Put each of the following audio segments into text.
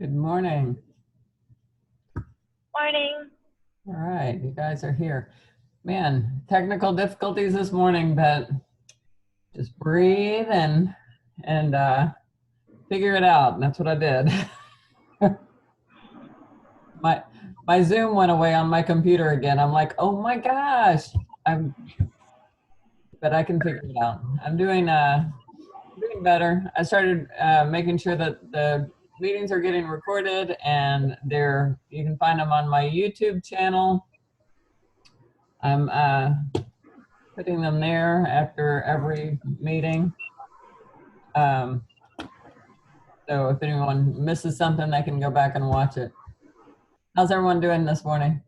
Good morning. Morning. All right, you guys are here. Man, technical difficulties this morning, but just breathe and figure it out. And that's what I did. my Zoom went away on my computer again. I'm like, oh my gosh. But I can figure it out. I'm doing better. I started making sure that the meetings are getting recorded and you can find them on my YouTube channel. I'm putting them there after every meeting. So if anyone misses something, they can go back and watch it. How's everyone doing this morning?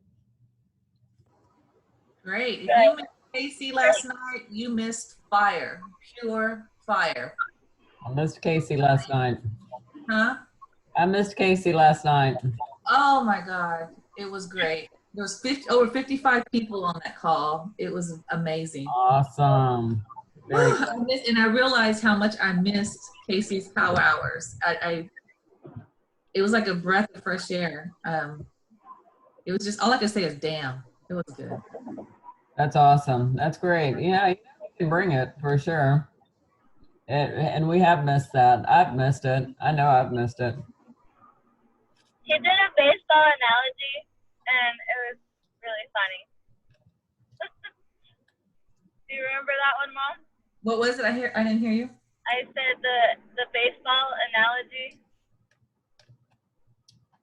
Great. If you missed Casey last night, you missed fire, pure fire. I missed Casey last night. Huh? I missed Casey last night. Oh my God. It was great. There was over 55 people on that call. It was amazing. Awesome. Very cool. And I realized how much I missed Casey's power hours. It was like a breath of fresh air. It was just, all I could say is damn. It was good. That's awesome. That's great. Yeah, you can bring it for sure. And we have missed that. I've missed it. I know I've missed it. He did a baseball analogy, and it was really funny. Do you remember that one, Mom? What was it? I didn't hear you. I said the baseball analogy.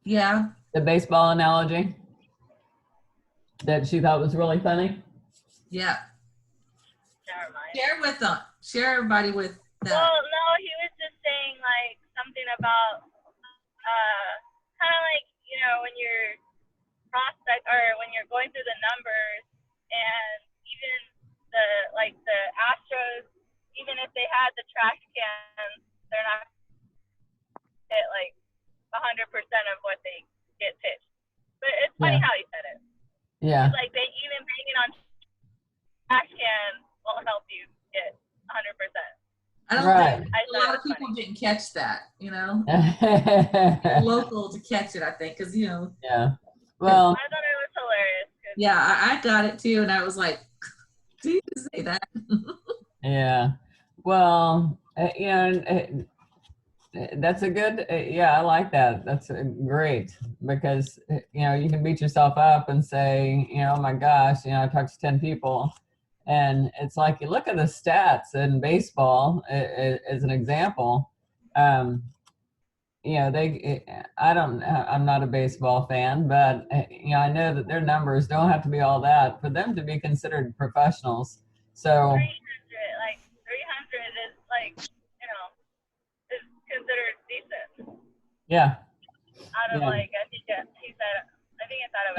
Yeah. The baseball analogy that she thought was really funny. Yeah. Never mind. Share with them. Share everybody with that. Well, no, he was just saying like something about kind of like, you know, when you're prospect or when you're going through the numbers, and even the Astros, even if they had the trash cans, they're not hit like 100% of what they get pitched. But it's funny how he said it. Yeah. It's like they even banging on trash cans will help you get 100%. I don't think a lot of people didn't catch that, you know. Local to catch it, I think, because you know. Yeah. Well. I thought it was hilarious. Yeah, I got it too, and I was like, "Did you say that?" Yeah. Well, you know, that's a good. Yeah, I like that. That's great because you know you can beat yourself up and say, you know, oh my gosh, you know, I talked to 10 people. And it's like you look at the stats in baseball as an example. You know, I'm not a baseball fan, but you know, I know that their numbers don't have to be all that for them to be considered professionals. So 300 is like, you know, is considered decent. Yeah. Out of like, I think it's out of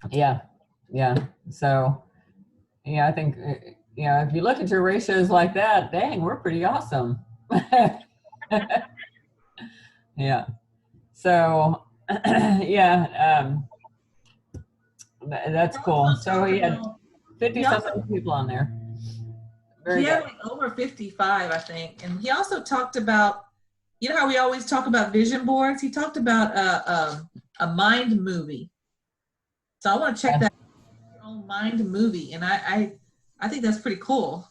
1,000. Yeah. Yeah. So. Yeah, I think, you know, if you look at your ratios like that, dang, we're pretty awesome. Yeah. So, yeah, that's cool. So he had 50-something people on there. He had like over 55, I think. And he also talked about, you know how we always talk about vision boards? He talked about a mind movie. So I want to check that. Mind movie, and I think that's pretty cool.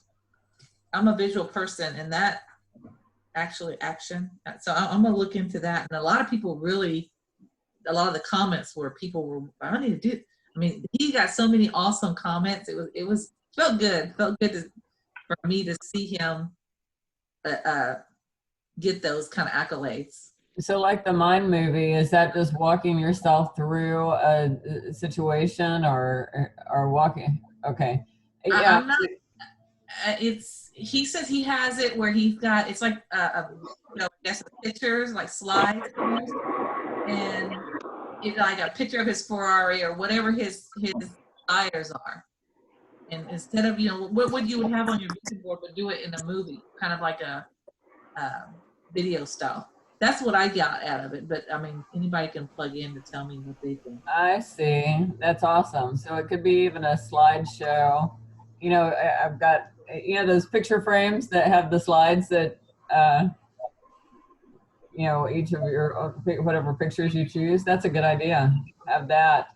I'm a visual person, and that actually action. So I'm gonna look into that. And a lot of the comments were people were, I need to do. I mean, he got so many awesome comments. It was felt good for me to see him get those kind of accolades. So like the mind movie, is that just walking yourself through a situation or walking? Okay. Yeah. He says he has it where he's got, it's like, you know, I guess pictures, like slides, and it's like a picture of his Ferrari or whatever his desires are. And instead of, you know, what you would have on your vision board, but do it in a movie, kind of like a video style. That's what I got out of it. But I mean, anybody can plug in to tell me what they think. I see. That's awesome. So it could be even a slideshow. You know, I've got, you know, those picture frames that have the slides that you know, each of your whatever pictures you choose. That's a good idea. Have that,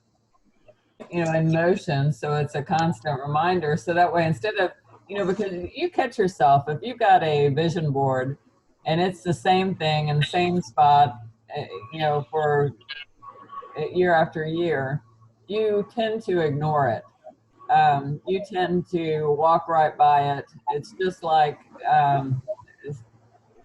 you know, in motion, so it's a constant reminder. So that way, instead of, you know, because you catch yourself if you've got a vision board and it's the same thing in the same spot, you know, for year after year, you tend to ignore it. You tend to walk right by it. It's just like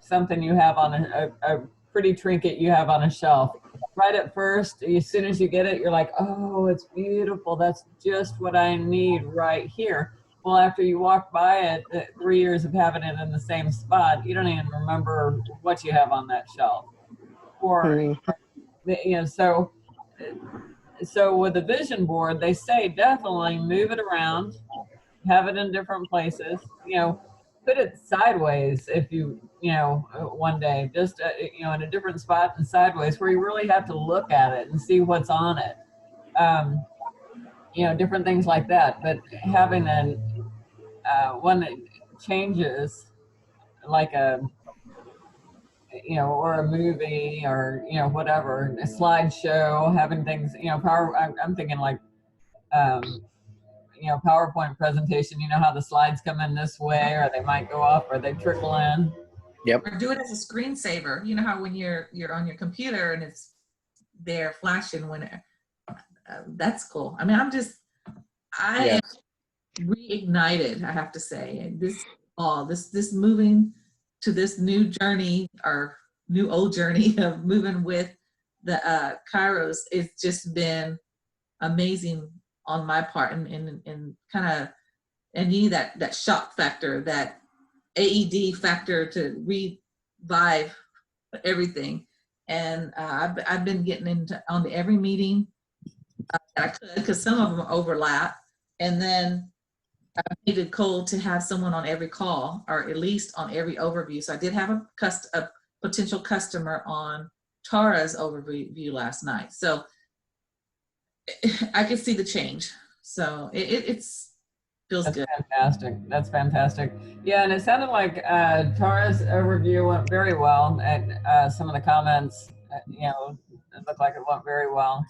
something you have on a pretty trinket you have on a shelf. Right at first, as soon as you get it, you're like, oh, it's beautiful. That's just what I need right here. Well, after you walk by it, 3 years of having it in the same spot, you don't even remember what you have on that shelf. Or, you know, so with a vision board, they say definitely move it around, have it in different places, you know, put it sideways if you know, one day, just, you know, in a different spot and sideways where you really have to look at it and see what's on it. You know, different things like that. But having one that changes, like a, you know, or a movie or, you know, whatever, a slideshow, having things, you know, I'm thinking like, you know, PowerPoint presentation, you know how the slides come in this way, or they might go up, or they trickle in. Yep. Or do it as a screensaver. You know how when you're on your computer and it's there flashing when that's cool. I mean, I am reignited, I have to say. And this moving to this new journey or new old journey of moving with the Kairos, it's just been amazing on my part, and kind of, and you need that shock factor, that AED factor to revive everything. And I've been getting onto every meeting that I could, because some of them overlap. And then I needed Cole to have someone on every call, or at least on every overview. So I did have a potential customer on Tara's overview last night. So I could see the change. So it's feels good. Fantastic. That's fantastic. Yeah, and it sounded like Tara's overview went very well, and some of the comments, you know, it looked like it went very well.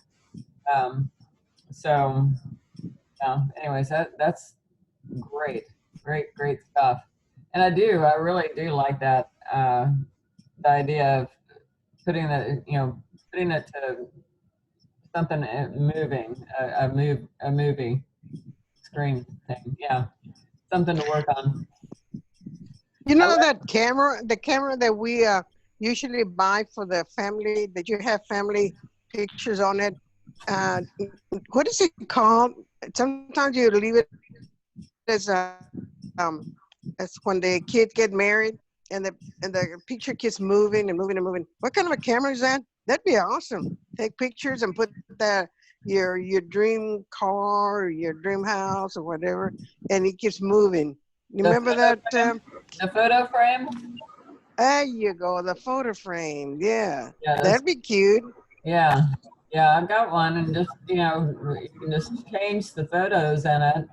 So, anyways, that's great stuff. And I really do like that, the idea of putting it to something moving, a movie screen thing. Yeah, something to work on. You know the camera that we usually buy for the family, that you have family pictures on it. What is it called? Sometimes you leave it as when the kids get married and the picture keeps moving and moving and moving. What kind of a camera is that? That'd be awesome. Take pictures and put your dream car or your dream house or whatever, and it keeps moving. You remember that? The photo frame? There you go, the photo frame. Yeah, Yeah, that'd be cute. Yeah, I've got one, and just, you know, you can just change the photos in it.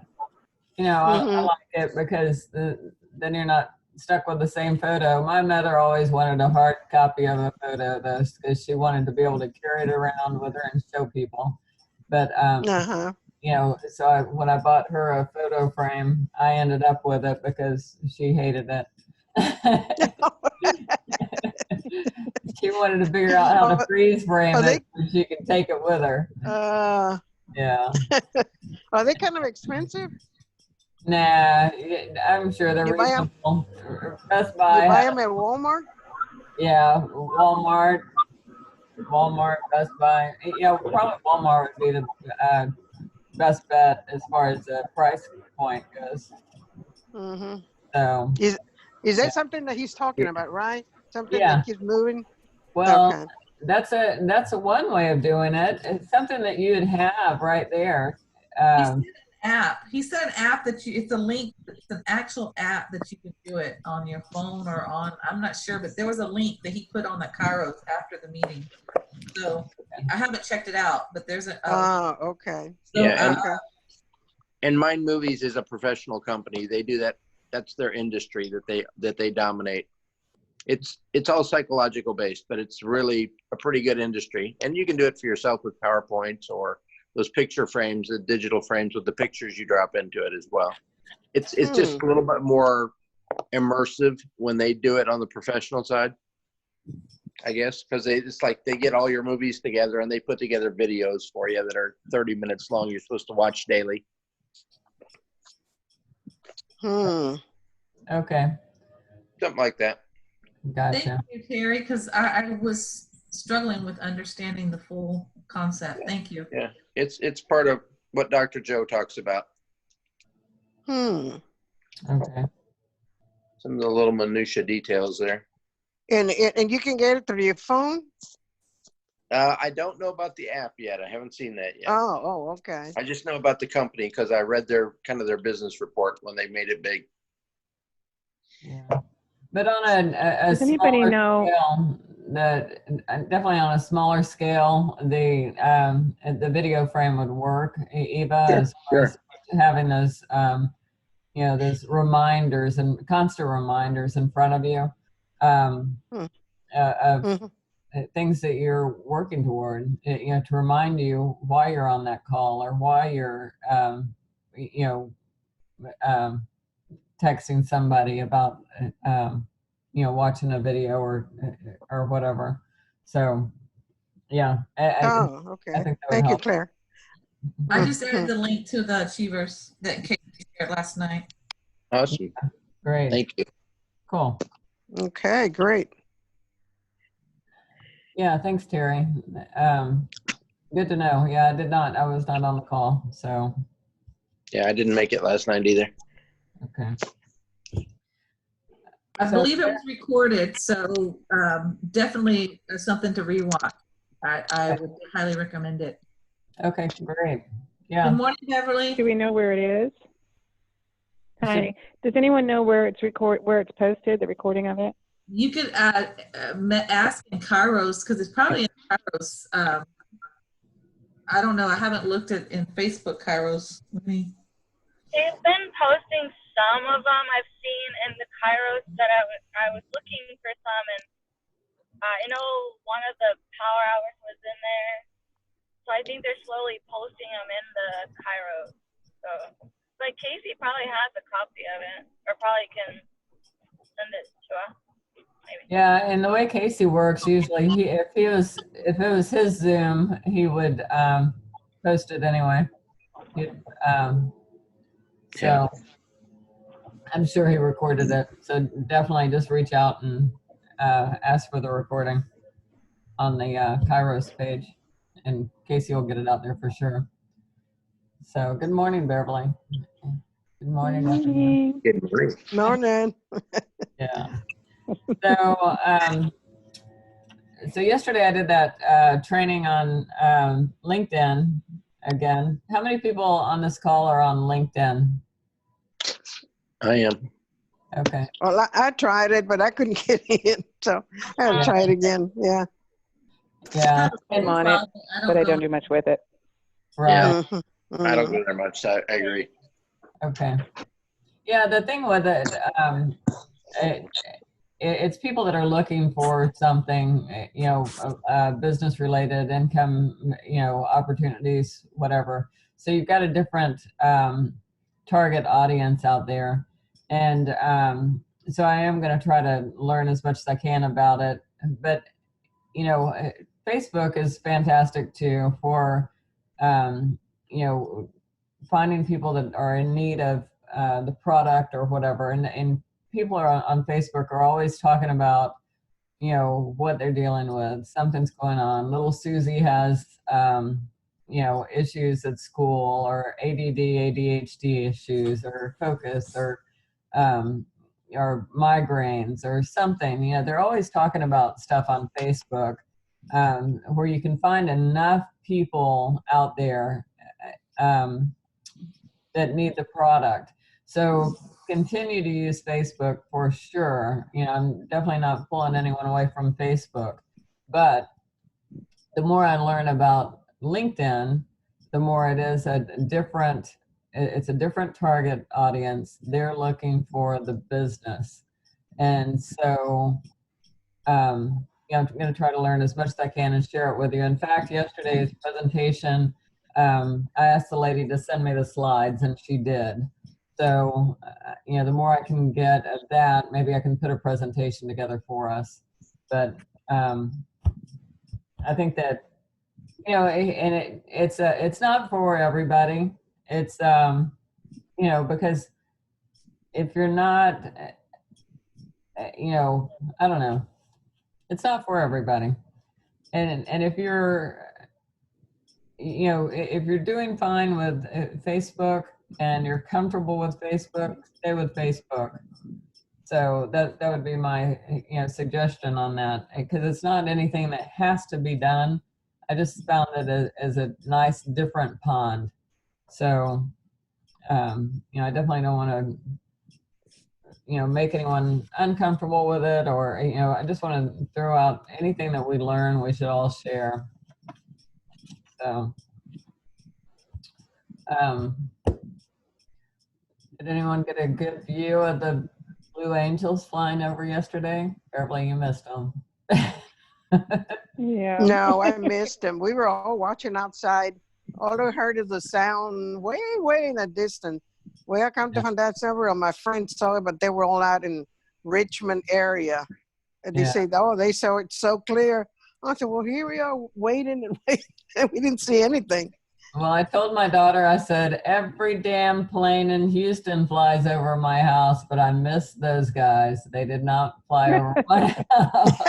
You know, I like it because then you're not stuck with the same photo. My mother always wanted a hard copy of a photo, though, because she wanted to be able to carry it around with her and show people. But you know, so when I bought her a photo frame, I ended up with it because she hated it. She wanted to figure out how to freeze frame it so she could take it with her. Yeah. Are they kind of expensive? Nah, I'm sure they're reasonable. Best Buy. You buy them at Walmart? Yeah, Walmart, Best Buy. Yeah, probably Walmart would be the best bet as far as the price point goes. So is that something that he's talking about, right? Something Yeah. that keeps moving? Well, Okay. that's a one way of doing it. It's something that you'd have right there. He said an app that it's a link, it's an actual app that you can do it on your phone or on, I'm not sure, but there was a link that he put on the Kairos after the meeting. So I haven't checked it out, but there's a okay. So, Yeah, and Mind Movies is a professional company. They do that. That's their industry that they dominate. It's all psychological based, but it's really a pretty good industry. And you can do it for yourself with PowerPoints or those picture frames, the digital frames with the pictures you drop into it as well. It's just a little bit more immersive when they do it on the professional side, I guess, because it's like they get all your movies together and they put together videos for you that are 30 minutes long. You're supposed to watch daily. Okay. Something like that. Gotcha. Thank you, Terry, because I was struggling with understanding the full concept. Thank you. Yeah, it's part of what Dr. Joe talks about. Okay. Some of the little minutia details there. And you can get it through your phone? I don't know about the app yet. I haven't seen that yet. Oh, okay. I just know about the company because I read their business report when they made it big. Yeah. But on a Does anybody smaller know? scale, definitely on a smaller scale, the video frame would work, Eva, Sure, as far sure. as having those those reminders and constant reminders in front of you of Mhm. things that you're working toward, to remind you why you're on that call or why you're texting somebody about watching a video or whatever. So yeah, I Okay. think that would Thank you, help. Claire. I just added the link to the Achievers that Kate shared last night. Awesome. Great. Thank you. Cool. Okay, great. Yeah, thanks, Terry. Good to know. Yeah, I was not on the call, so Yeah, I didn't make it last night either. okay. I So- believe it was recorded, so definitely something to rewatch. I would highly recommend it. Okay, great. Good Yeah. morning, Beverly. Do we know where it is? Hi. Does anyone know where it's posted, the recording of it? You could ask in Kairos because it's probably in Kairos. I don't know. I haven't looked at in Facebook Kairos. Let me. They've been posting some of them I've seen in the Kairos that I was looking for some, and I know one of the power hours was in there. So I think they're slowly posting them in the Kairos. So, but Casey probably has a copy of it, or probably can send it to us. Maybe. Yeah, and the way Casey works, usually if it was his Zoom, he would post it anyway. So I'm sure he recorded it. So definitely just reach out and ask for the recording on the Kairos page, and Casey will get it out there for sure. So good morning, Beverly. Good morning. Dr. Moore. Good morning. Morning. Yeah. So yesterday I did that training on LinkedIn again. How many people on this call are on LinkedIn? I am. Okay. Well, I tried it, but I couldn't get in, so I had to try it again. Yeah. Yeah. I'm on it, but I don't do much with it. Right. Yeah. Mhm. I don't Mhm. go there much. So I agree. Okay. Yeah, the thing with it, it's people that are looking for something, business related, income, opportunities, whatever. So you've got a different target audience out there. And so I am going to try to learn as much as I can about it. But, Facebook is fantastic too for, finding people that are in need of the product or whatever. And people are on Facebook are always talking about, what they're dealing with. Something's going on. Little Susie has, issues at school, or ADD, ADHD issues, or focus, or migraines, or something. They're always talking about stuff on Facebook, where you can find enough people out there that need the product. So continue to use Facebook for sure. I'm definitely not pulling anyone away from Facebook, but the more I learn about LinkedIn, the more it is it's a different target audience. They're looking for the business. And so I'm going to try to learn as much as I can and share it with you. In fact, yesterday's presentation, I asked the lady to send me the slides, and she did. So, the more I can get at that, maybe I can put a presentation together for us. But I think that, and it's not for everybody. It's, because if you're not, I don't know, it's not for everybody. And if you're, if you're doing fine with Facebook and you're comfortable with Facebook, stay with Facebook. So that would be my suggestion on that, because it's not anything that has to be done. I just found it as a nice different pond. So I definitely don't want to make anyone uncomfortable with it, or I just want to throw out anything that we learn we should all share. So did anyone get a good view of the Blue Angels flying over yesterday? Beverly, you missed them. Yeah. No, I missed them. We were all watching outside. All I heard is the sound way, way in the distance. Well, I come to find out several of my friends saw it, but they were all out in Richmond area. And they say, oh, they saw it so clear. I said, well, here we are waiting and waiting, and we didn't see anything. Well, I told my daughter, I said, every damn plane in Houston flies over my house, but I miss those guys. They did not fly over my house.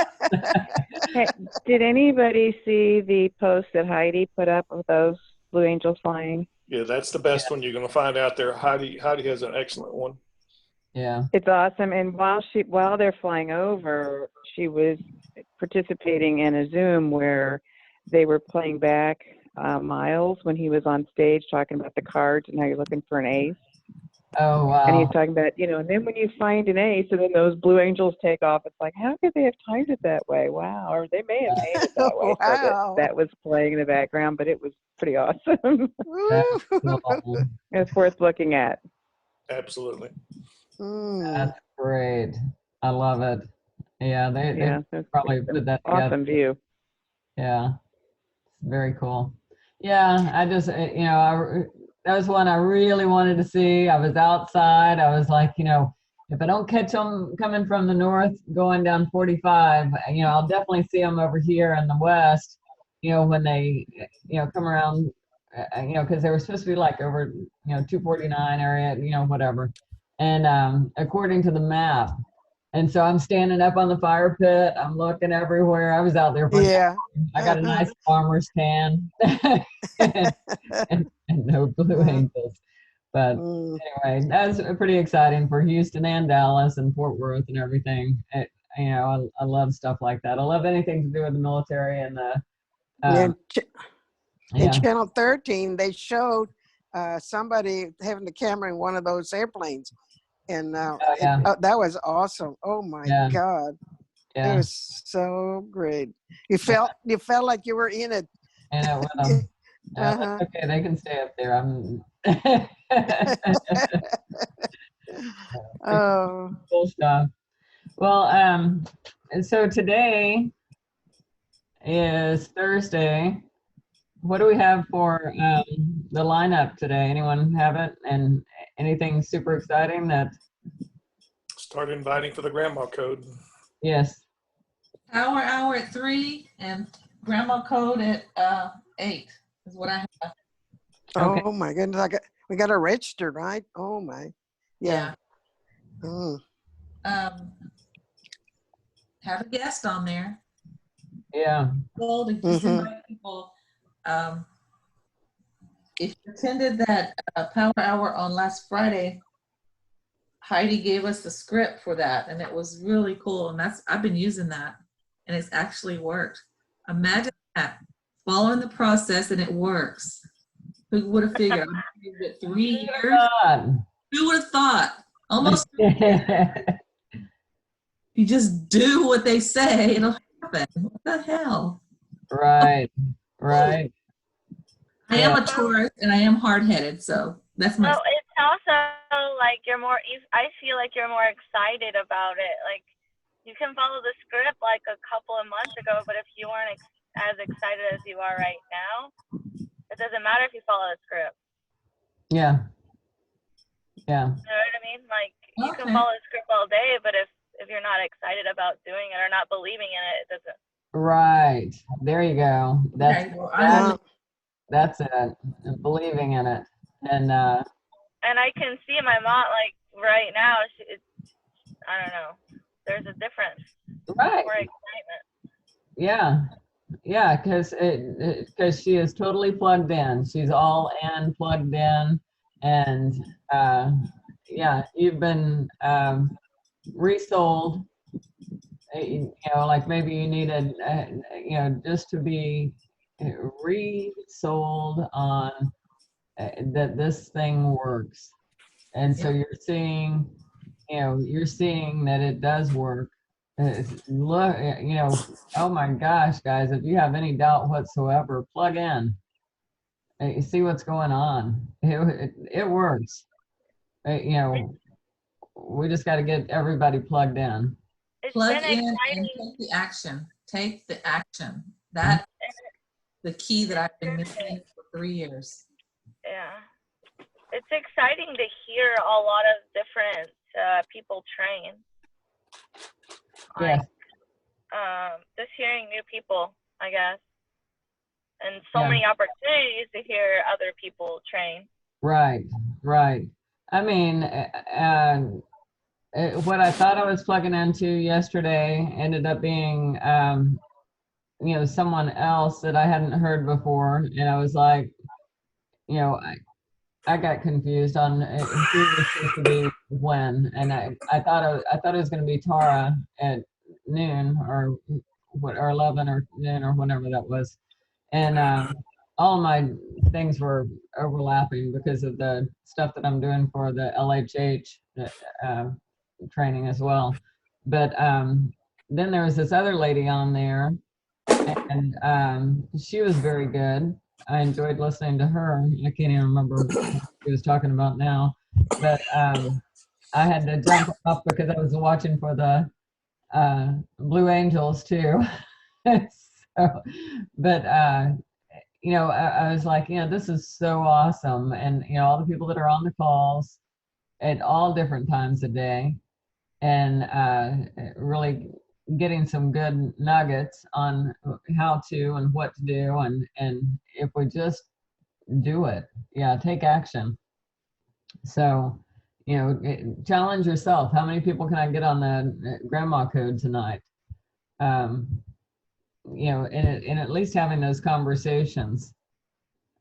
Hey, did anybody see the post that Heidi put up with those Blue Angels flying? Yeah, that's the best one you're going to find out there. Heidi has an excellent one. Yeah, it's awesome. And while they're flying over, she was participating in a Zoom where they were playing back Miles when he was on stage talking about the cards and how you're looking for an ace. Oh, wow. And he's talking about, and then when you find an ace and then those Blue Angels take off, it's like, how could they have timed it that way? Wow. Or they may have made it that way. Wow. So that was playing in the background, but it was pretty awesome. It's worth looking at. Absolutely. That's great. I love it. Yeah, they probably put that together. Awesome view. Yeah, very cool. Yeah, I just, that was one I really wanted to see. I was outside. I was like, if I don't catch them coming from the north going down 45, I'll definitely see them over here in the west, when they, come around, because they were supposed to be like over, 249 area, whatever. And according to the map. And so I'm standing up on the fire pit. I'm looking everywhere. I was out there for I got a nice farmer's tan and no Blue Angels. But anyway, that's pretty exciting for Houston and Dallas and Fort Worth and everything. I love stuff like that. I love anything to do with the military and the. In Channel 13, they showed somebody having the camera in one of those airplanes. And that was awesome. Oh my God. Yeah. It was so great. You felt like you were in it. And with them. That's okay, they can stay up there. Cool stuff. Well, so today is Thursday. What do we have for the lineup today? Anyone have it? And anything super exciting that? Start inviting for the grandma code. Yes. Power hour at 3 and grandma code at 8 is what I have. Okay. Oh my goodness! We got to register, right? Oh my. Yeah. Have a guest on there. Yeah. Well, to just invite people. If you attended that power hour on last Friday, Heidi gave us the script for that, and it was really cool. And I've been using that, and it's actually worked. Imagine that, following the process, and it works. Who would have figured? I've used it 3 years. Who would have thought? Almost. You just do what they say, it'll happen. What the hell? Right. Right. I am a Taurus and I am hard-headed, so that's my. Well, it's also like you're more. I feel like you're more excited about it. Like you can follow the script like a couple of months ago, but if you weren't as excited as you are right now, it doesn't matter if you follow the script. Yeah. Yeah. You know what I mean? Like, you Okay. can follow the script all day, but if you're not excited about doing it or not believing in it, it doesn't. Right. There you go. That's Okay, well, that's it. Believing in it. And And I can see my mom, like, right now, I don't know. There's a difference. right. More excitement. Yeah. Yeah, because she is totally plugged in. She's all in, plugged in, and yeah, you've been resold. You know, like maybe you needed, you know, just to be resold on that this thing works, and so you're seeing, you know, you're seeing that it does work. Look, you know, oh my gosh, guys, if you have any doubt whatsoever, plug in. You see what's going on. It works. You know, we just got to get everybody plugged in. It's plug been in and exciting. take the action. Take the action. That's the key that I've been missing for 3 years. Yeah. It's exciting to hear a lot of different people train. Like, Yes. just hearing new people, I guess. And so Yeah. many opportunities to hear other people train. Right, right. I mean, what I thought I was plugging into yesterday ended up being, you know, someone else that I hadn't heard before, and I was like, you know, I got confused on who was supposed to be when, and I thought it was going to be Tara at noon or 11 or noon or whenever that was, and all my things were overlapping because of the stuff that I'm doing for the LHH training as well. But then there was this other lady on there, and she was very good. I enjoyed listening to her. I can't even remember what she was talking about now, but I had to jump up because I was watching for the Blue Angels too. So, but you know, I was like, you know, this is so awesome, and you know, all the people that are on the calls at all different times of day, and really getting some good nuggets on how to and what to do, and if we just do it, yeah, take action. So, you know, challenge yourself. How many people can I get on the grandma code tonight? You know, and at least having those conversations.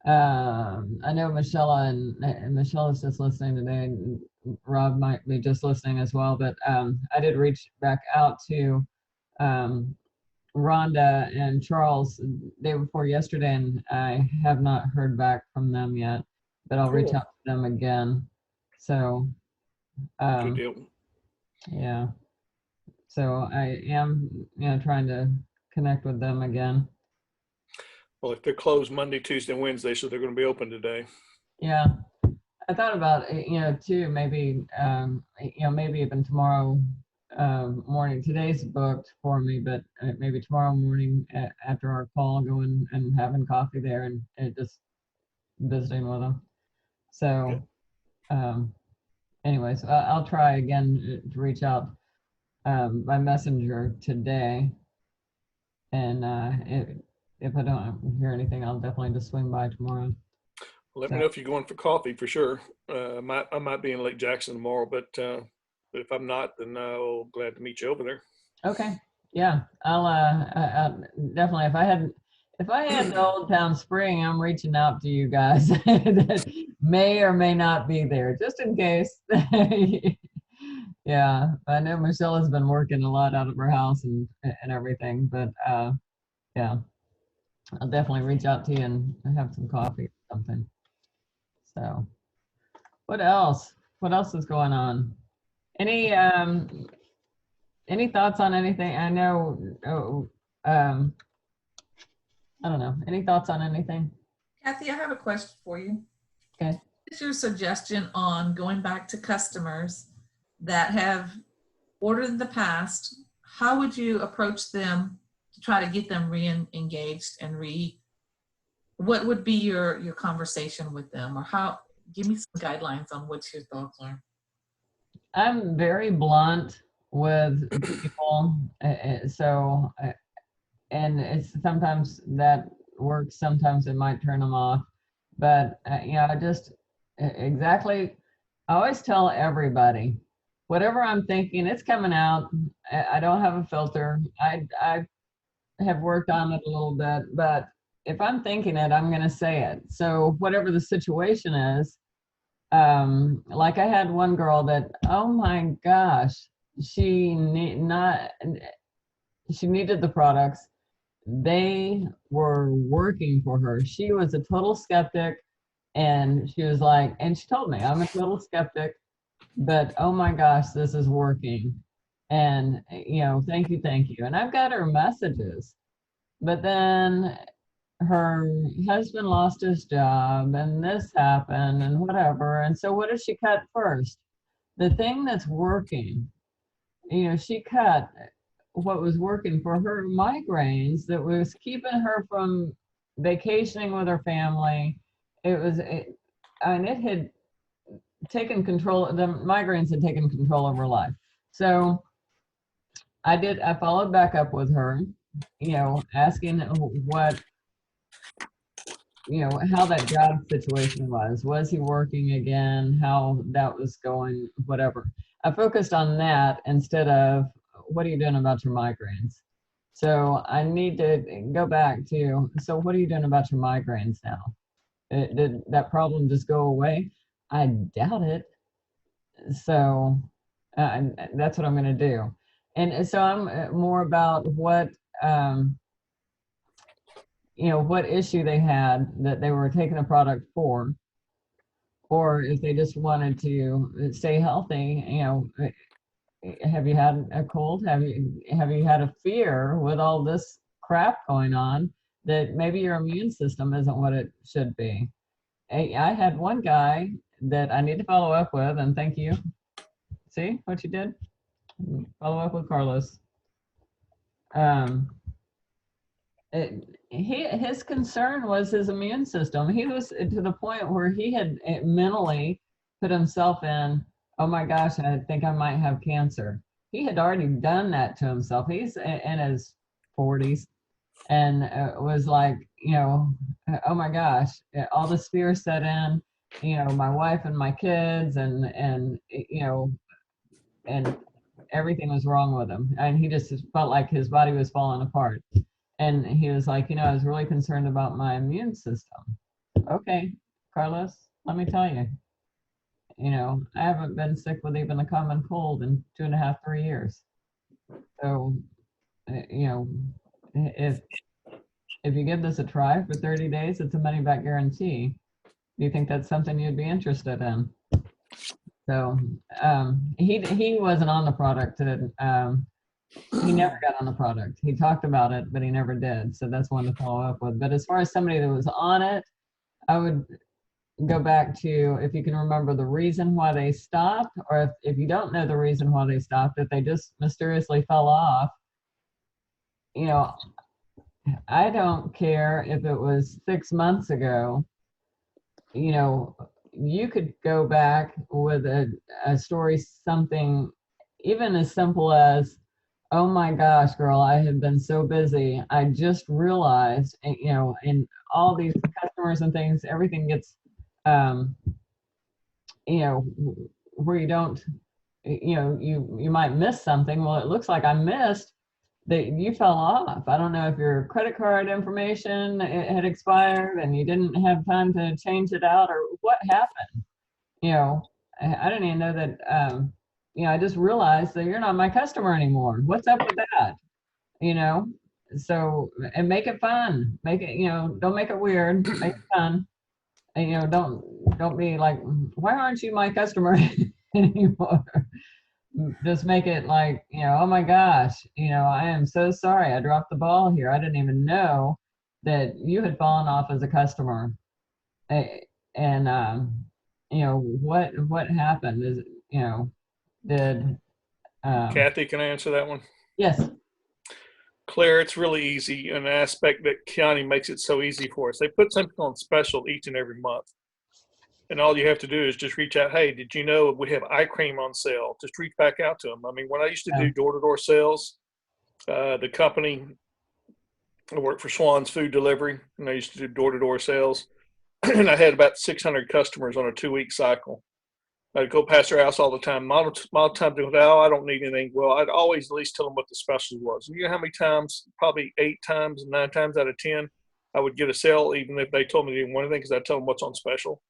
I know Michelle and Michelle is just listening today, and Rob might be just listening as well, but I did reach back out to Rhonda and Charles the day before yesterday, and I have not heard back from them yet, but I'll reach Cool. out to them again. So, Good deal. yeah. So I am, you know, trying to connect with them again. Well, if they're closed Monday, Tuesday, and Wednesday, so they're going to be open today. Yeah. I thought about, you know, too, maybe, you know, maybe even tomorrow morning. Today's booked for me, but maybe tomorrow morning after our call, going and having coffee there and just visiting with them. So, anyways, I'll try again to reach out by messenger today. And if I don't hear anything, I'll definitely just swing by tomorrow. Let me know if you're going for coffee for sure. I might be in Lake Jackson tomorrow, but if I'm not, then I'll glad to meet you over there. Okay. Yeah, I'll definitely. If I had the Old Town Spring, I'm reaching out to you guys that may or may not be there, just in case. Yeah, I know Michelle has been working a lot out of her house and everything, but yeah, I'll definitely reach out to you and have some coffee or something. So, what else? What else is going on? Any thoughts on anything? I know. I don't know. Any thoughts on anything? Kathy, I have a question for you. Okay. What's your suggestion on going back to customers that have ordered in the past, how would you approach them to try to get them re-engaged and what would be your conversation with them, or give me some guidelines on what your thoughts are. I'm very blunt with people, and it's sometimes that works, sometimes it might turn them off, but I just exactly, I always tell everybody, whatever I'm thinking, it's coming out. I don't have a filter. I have worked on it a little bit, but if I'm thinking it, I'm going to say it. So whatever the situation is, like I had one girl that, oh my gosh, she needed the products. They were working for her. She was a total skeptic, and she was like, and she told me, I'm a total skeptic, but oh my gosh, this is working. And, thank you. And I've got her messages, but then her husband lost his job and this happened and whatever. And so what does she cut first? The thing that's working. She cut what was working for her migraines that was keeping her from vacationing with her family. It had taken control, the migraines had taken control of her life. So I followed back up with her, asking how that job situation was he working again, how that was going, whatever. I focused on that instead of, what are you doing about your migraines? So I need to go back to, so what are you doing about your migraines now? Did that problem just go away? I doubt it. So that's what I'm going to do. And so I'm more about what issue they had that they were taking a product for, or if they just wanted to stay healthy. Have you had a cold? Have you had a fear with all this crap going on that maybe your immune system isn't what it should be? I had one guy that I need to follow up with, and thank you. See what you did? Follow up with Carlos. His concern was his immune system. He was to the point where he had mentally put himself in, oh my gosh, I think I might have cancer. He had already done that to himself. He's in his 40s and was like, oh my gosh, all this fear set in, my wife and my kids and everything was wrong with him. And he just felt like his body was falling apart. And he was like, I was really concerned about my immune system. Okay, Carlos, let me tell you, I haven't been sick with even a common cold in 2.5, 3 years. So, if you give this a try for 30 days, it's a money back guarantee. Do you think that's something you'd be interested in? So he wasn't on the product. He never got on the product. He talked about it, but he never did. So that's one to follow up with. But as far as somebody that was on it, I would go back to, if you can remember the reason why they stopped, or if you don't know the reason why they stopped, if they just mysteriously fell off, I don't care if it was 6 months ago, you could go back with a story, something even as simple as, oh my gosh, girl, I have been so busy. I just realized, and all these customers and things, everything gets, where you don't, you might miss something. Well, it looks like I missed that you fell off. I don't know if your credit card information had expired and you didn't have time to change it out, or what happened. I didn't even know that, I just realized that you're not my customer anymore. What's up with that? So, and make it fun. Make it, don't make it weird, make it fun. And, don't be like, why aren't you my customer anymore? Just make it like, oh my gosh, I am so sorry. I dropped the ball here. I didn't even know that you had fallen off as a customer. And, what happened is, did Kathy, can I answer that one? Yes. Claire, it's really easy. An aspect that Kiani makes it so easy for us. They put something on special each and every month. And all you have to do is just reach out. Hey, did you know we have eye cream on sale? Just reach back out to them. I mean, when I used to do door-to-door sales, the company, I worked for Swan's Food Delivery, and I used to do door-to-door sales. And I had about 600 customers on a 2-week cycle. I'd go past their house all the time. A lot of times they go, oh, I don't need anything. Well, I'd always at least tell them what the special was. And you know how many times? Probably 8 times, 9 times out of 10, I would get a sale even if they told me they didn't want anything because I'd tell them what's on special.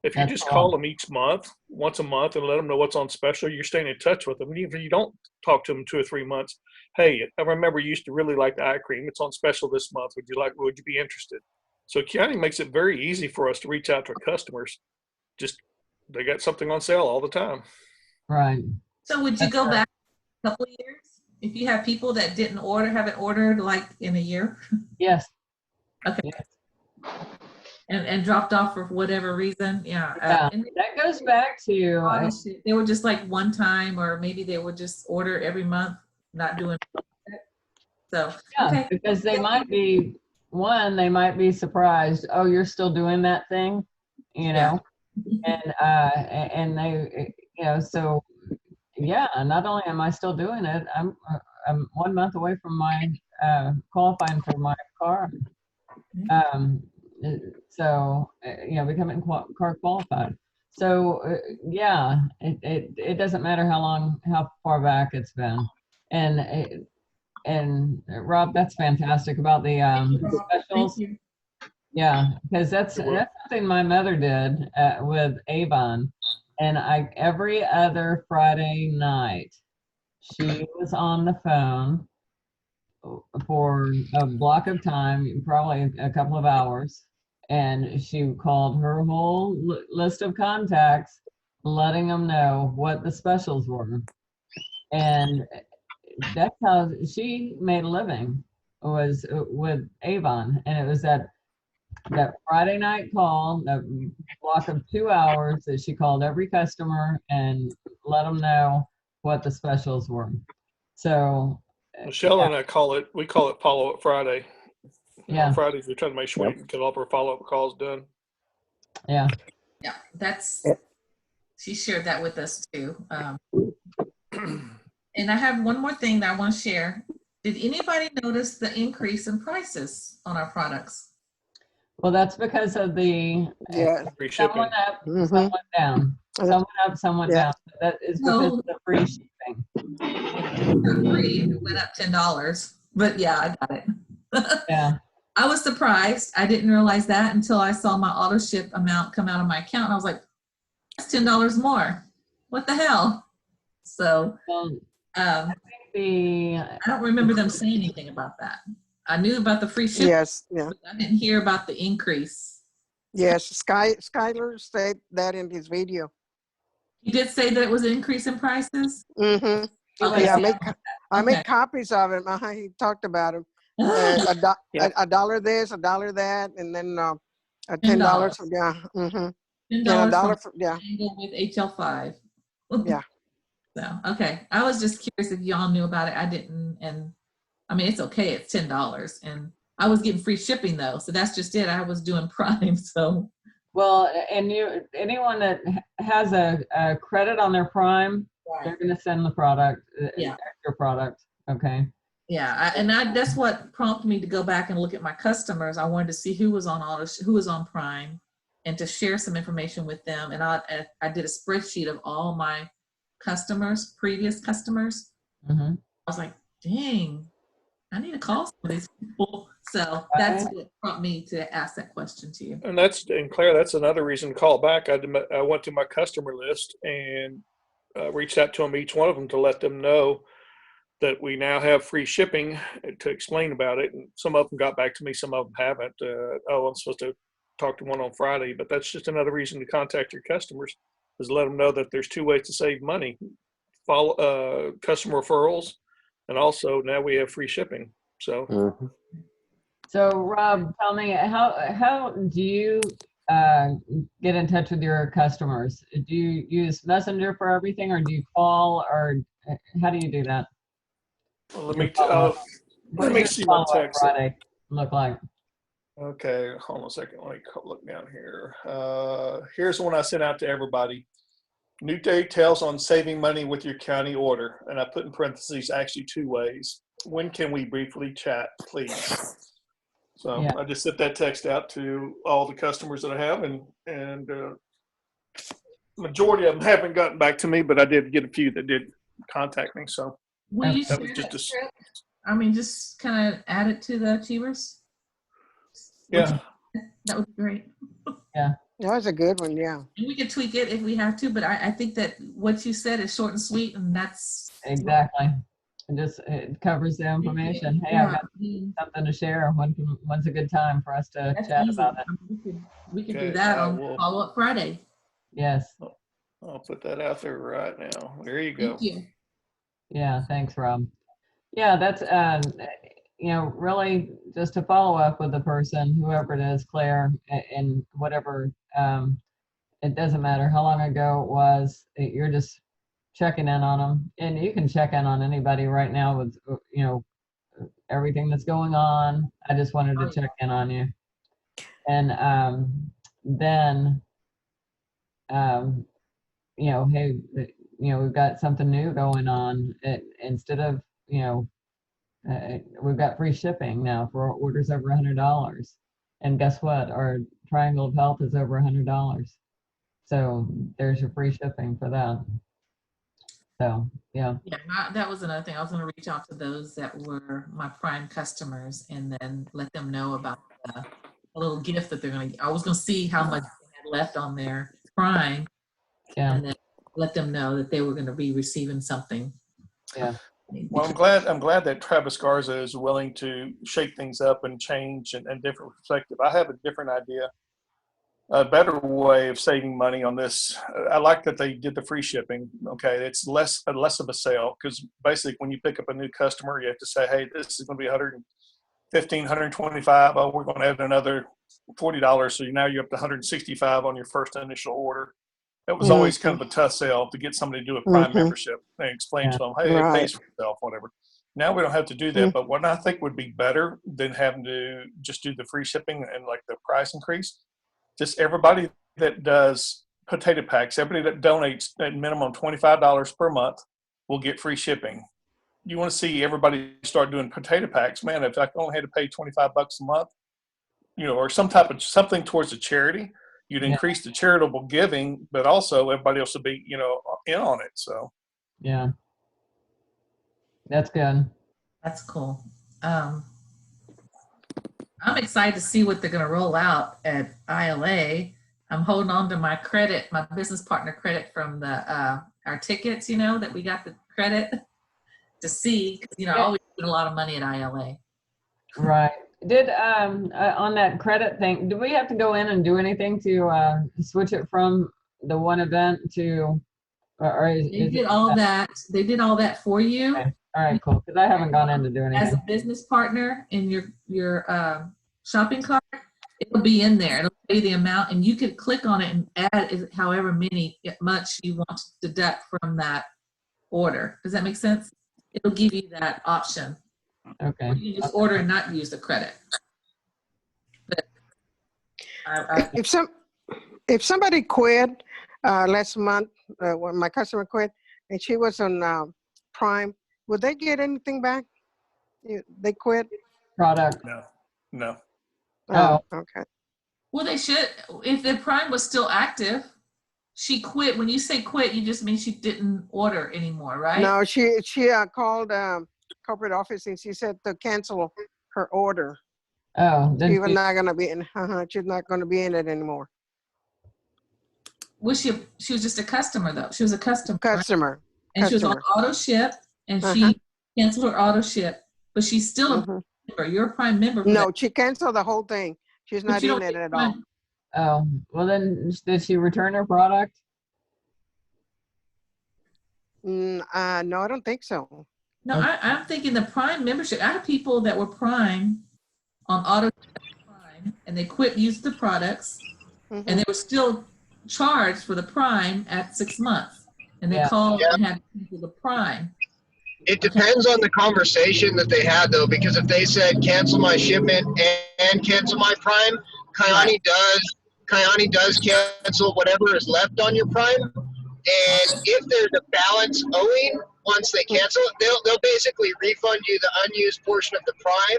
If you just call them each month, once a month, and let them know what's on special, you're staying in touch with them. And even if you don't talk to them 2 or 3 months, hey, I remember you used to really like the eye cream. It's on special this month. Would you be interested? So Kiani makes it very easy for us to reach out to our customers. Just they got something on sale all the time. Right. So would you go back a couple of years if you have people that haven't ordered like in a year? Yes. Okay. Yes. And dropped off for whatever reason? Yeah. And that goes back to they were just like one time, or maybe they would just order every month, not doing it. So yeah, okay. because they might be surprised. Oh, you're still doing that thing, you know, and they, you know, so yeah. Not only am I still doing it, I'm 1 month away from my qualifying for my car. So you know, becoming car qualified. So yeah, it doesn't matter how far back it's been, and Rob, that's fantastic about the specials. Yeah, because that's something my mother did with Avon, and every other Friday night she was on the phone for a block of time, probably a couple of hours, and she called her whole list of contacts, letting them know what the specials were. And that's how she made a living, was with Avon. And it was that Friday night call, that block of 2 hours that she called every customer and let them know what the specials were. So Michelle and I call it follow-up Friday. Yeah. On Fridays, we try to make sure we can get all of our follow-up calls done. Yeah. Yeah, she shared that with us too. And I have one more thing that I want to share. Did anybody notice the increase in prices on our products? Well, that's because of the Free shipping. someone up, someone down. Someone up, someone down. That is because of the free shipping. It went up $10, but yeah, I got it. Yeah. I was surprised. I didn't realize that until I saw my auto ship amount come out of my account. And I was like, that's $10 more. What the hell? So I don't remember them saying anything about that. I knew about the free shipping. Yes, yeah. But I didn't hear about the increase. Yes, Skyler said that in his video. He did say that it was an increase in prices? Mm-hmm. Okay. Yeah, I made copies of it. He talked about it. A dollar this, a dollar that, and then $10. Yeah. Mm-hmm. $10 for with HL5. Yeah. So, okay. I was just curious if y'all knew about it. I didn't. And I mean, it's okay. It's $10. And I was getting free shipping though. So that's just it. I was doing Prime. So. Well, and anyone that has a credit on their Prime, they're going to send the product, your product. Okay. Yeah. That's what prompted me to go back and look at my customers. I wanted to see who was on Prime and to share some information with them. And I did a spreadsheet of all my customers, previous customers. Mm-hmm. I was like, dang, I need to call some of these people. So that's what prompted me to ask that question to you. And Claire, that's another reason to call back. I went to my customer list and reached out to them, each one of them, to let them know that we now have free shipping, to explain about it. And some of them got back to me, some of them haven't. I'm supposed to talk to one on Friday, but that's just another reason to contact your customers, is let them know that there's 2 ways to save money: follow customer referrals, and also now we have free shipping. So, So Rob, tell me, how do you get in touch with your customers? Do you use Messenger for everything, or do you call, or how do you do that? Well, let Your me follow-up. What let me does see my follow-up text. Friday look like? Okay, hold on a second. Let me look down here. Here's the one I sent out to everybody. New details on saving money with your county order. And I put in parentheses, actually 2 ways. When can we briefly chat, please? So Yeah. I just sent that text out to all the customers that I have, and majority of them haven't gotten back to me, but I did get a few that did contact me. So Will you that share was just that a, script? I mean, just kind of add it to the Achievers. yeah. That would be great. That was a good one, yeah. And we can tweak it if we have to, but I think that what you said is short and sweet, and that's Exactly. It covers the information. Hey, I've got something to share. When's a good time for us to That's chat easy. about it? We could Okay, do that I on will- Follow-Up Friday. Yes. I'll put that out there right now. There you go. Thank you. Yeah. Thanks, Rob. Yeah, that's really just to follow up with the person, whoever it is, Claire, and whatever. It doesn't matter how long ago it was. You're just checking in on them, and you can check in on anybody right now with everything that's going on. I just wanted to check in on you, and then hey, we've got something new going on. Instead of we've got free shipping now for orders over $100, and guess what? Our Triangle of Health is over $100. So there's your free shipping for that. So, yeah. Yeah, that was another thing. I was going to reach out to those that were my Prime customers and then let them know about a little gift that they're going to. I was going to see how much they had left on their Prime, and then let them know that they were going to be receiving something. Yeah. Well, I'm glad that Travis Garza is willing to shake things up and change and different perspective. I have a different idea, a better way of saving money on this. I like that they did the free shipping. Okay, it's less of a sale, because basically when you pick up a new customer, you have to say, hey, this is going to be $115, $125. Oh, we're going to add another $40, so now you're up to $165 on your first initial order. It was always kind of a tough sell to get somebody to do a Prime membership and explain to them, hey, it pays for itself, whatever. Now we don't have to do that, but what I think would be better than having to just do the free shipping and like the price increase, just everybody that does potato packs, everybody that donates at minimum $25 per month will get free shipping. You want to see everybody start doing potato packs, man. If I only had to pay $25 a month, or some type of something towards a charity, you'd increase the charitable giving, but also everybody else would be, in on it. So, yeah, that's good. That's cool. I'm excited to see what they're going to roll out at ILA. I'm holding on to my credit, my business partner credit from the our tickets, that we got the credit to see, I always spend a lot of money at ILA. Right. Did on that credit thing, do we have to go in and do anything to switch it from the one event to, They did all that. They did all that for you. Okay. All right, cool. Because I haven't gone in to do anything. As a business partner in your shopping cart, it'll be in there. It'll tell you the amount, and you can click on it and add however much you want to deduct from that order. Does that make sense? It'll give you that option. Okay. Or you can just order and not use the credit. But if somebody quit last month, when my customer quit, and she was on Prime, would they get anything back? They quit? Product. No. Oh, okay. well, they should. If the Prime was still active, she quit. When you say quit, you just mean she didn't order anymore, right? No, she called corporate office and she said to cancel her order. Oh, then She was not gonna be in. She's not gonna be in it anymore. Was she was just a customer though. She was a customer. Right? Customer. And she was on auto ship, and she canceled her auto ship, but she's still a member. You're a Prime member. No, she canceled the whole thing. She's not in it at all. Oh, well then, did she return her product? No, I don't think so. No, I'm thinking the Prime membership. I have people that were Prime on auto Prime, and they quit using the products, and they were still charged for the Prime at 6 months, and they called and had to cancel the Prime. It depends on the conversation that they had, though, because if they said cancel my shipment and cancel my Prime, Kyani does cancel whatever is left on your Prime. And if there's a balance owing once they cancel it, they'll basically refund you the unused portion of the Prime,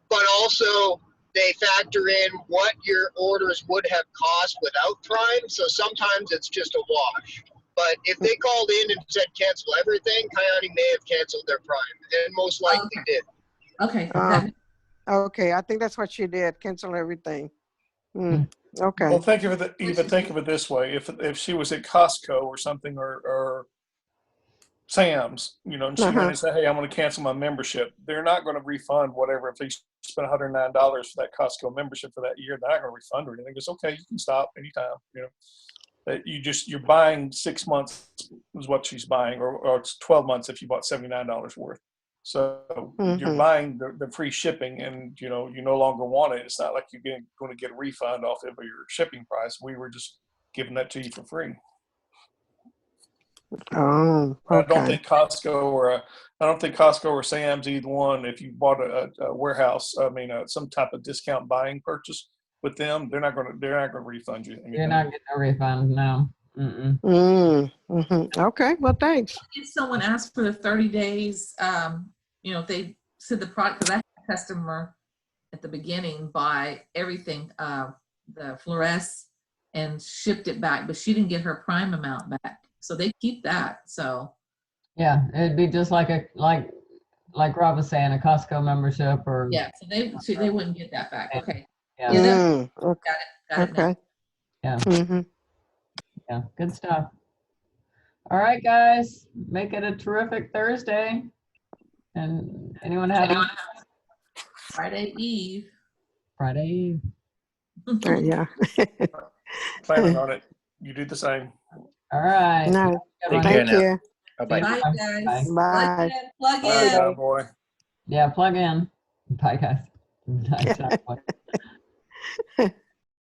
but also they factor in what your orders would have cost without Prime. So sometimes it's just a wash. But if they called in and said cancel everything, Kyani may have canceled their Prime, and most likely did. Okay. Okay, I think that's what she did. Cancel everything. Okay. Well, think of it, even think of it this way: if she was at Costco or something, or Sam's, you know, and she went and said, "Hey, I'm going to cancel my membership," they're not going to refund whatever. If they spent $109 for that Costco membership for that year, they're not going to refund her anything. It's okay, you can stop anytime. You know, that you're buying 6 months is what she's buying, or it's 12 months if you bought $79 worth. So you're buying the free shipping, and you know you no longer want it. It's not like you're going to get a refund off of your shipping price. We were just giving that to you for free. Oh, okay. I don't think Costco or Sam's, either one. If you bought a warehouse, some type of discount buying purchase with them, they're not going to refund you anything. You're not getting a refund, no. Okay, well, thanks. If someone asked for the 30 days, if they said the product, because I had a customer at the beginning buy everything, the fluoresce, and shipped it back, but she didn't get her Prime amount back. So they keep that. So yeah, it'd be just like Rob was saying, a Costco membership, or so they wouldn't get that back. Okay. Yeah. Got it. Okay. Yeah. Yeah. Good stuff. All right, guys, make it a terrific Thursday. And anyone have any? Friday Eve. Friday Eve. Yeah. Planning on it. You do the same. All right. No, Take thank care you. Bye-bye. Bye, guys. Bye. Plug Bye, in. boy. Yeah, plug in. Bye, guys. Nice.